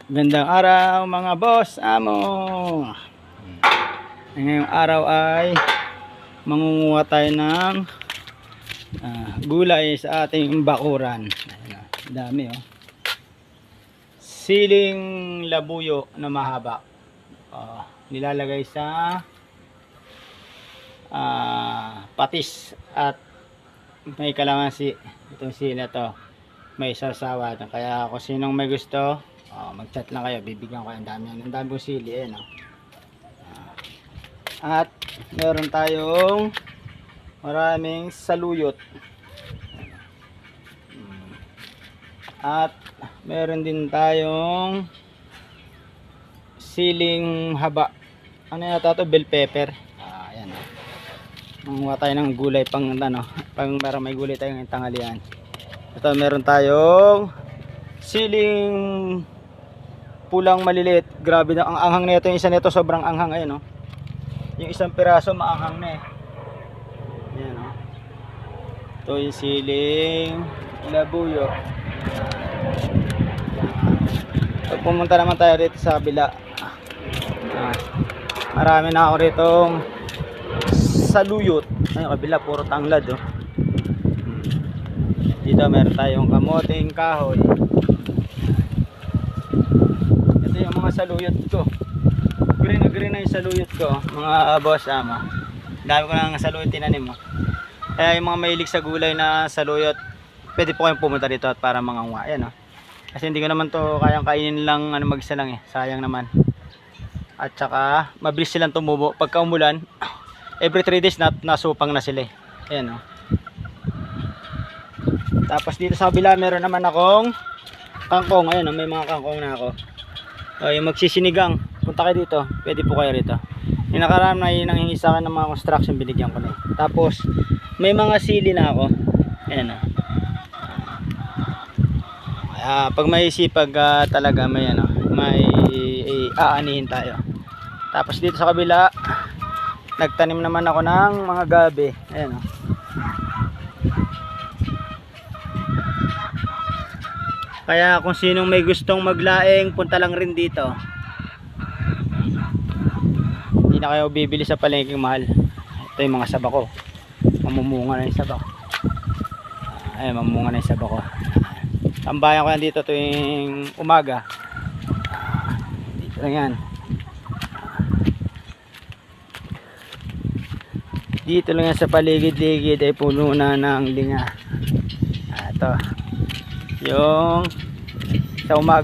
Gandang araw mga boss amo. Ngayong araw ay mangunguha tayo ng gulay sa ating bakuran. Ayan, dami oh. Siling labuyo na mahaba. Nilalagay sa patis at may kalamansi. Itong sili na to may sasawa. Kaya kung sinong may gusto, mag-chat lang kayo, bibigyan ko. Ang dami kong sili no? At meron tayong maraming saluyot. At meron din tayong siling haba. Ano yata ito? Bell pepper. Ayan o. Manguha tayo ng gulay pang para may gulay tayong tanghalian. Ito meron tayong siling pulang maliliit. Grabe na ang anghang nito. Yung isa nito sobrang anghang. Ayan o. Yung isang piraso maanghang na eh. Ayan o. Ito yung siling labuyo. Pag pumunta naman tayo rito sa kabila, marami na ako ritong saluyot. Ayun, kabila puro tanglad oh. Dito meron tayong kamoting kahoy. Ito yung mga saluyot ko. Green na green na yung saluyot ko, mga boss amo. Dami ko nang saluyot tinanim oh. Kaya yung mga mahilig sa gulay na saluyot, pwede po kayong pumunta dito at para manganguha. Ayan oh. Kasi hindi ko naman to kayang kainin lang mag-isa lang eh. Sayang naman. At saka mabilis silang tumubo. Pagka umulan, every 3 days nasupang na sila eh. Ayan oh. Tapos dito sa kabila meron naman akong kangkong. Ayan oh, may mga kangkong na ako. Yung magsisinigang, punta kayo dito. Pwede po kayo rito. Yung nakaraan na nanghingi sa akin ng mga construction, binigyan ko na eh. Tapos may mga sili na ako. Ayan oh. Pag may sipag talaga may may aanihin tayo. Tapos dito sa kabila nagtanim naman ako ng mga gabi. Ayan o. Kaya kung sinong may gustong maglaing, punta lang rin dito. Hindi na kayo bibili sa palengking mahal. Ito yung mga saba ko. Mamumunga na yung saba ko. Ayan, mamumunga na yung saba ko. Tambayan ko yan dito tuwing umaga. Dito lang yan. Dito lang yan sa paligid-ligid ay puno na ng linga. Ito. Yung sa umaga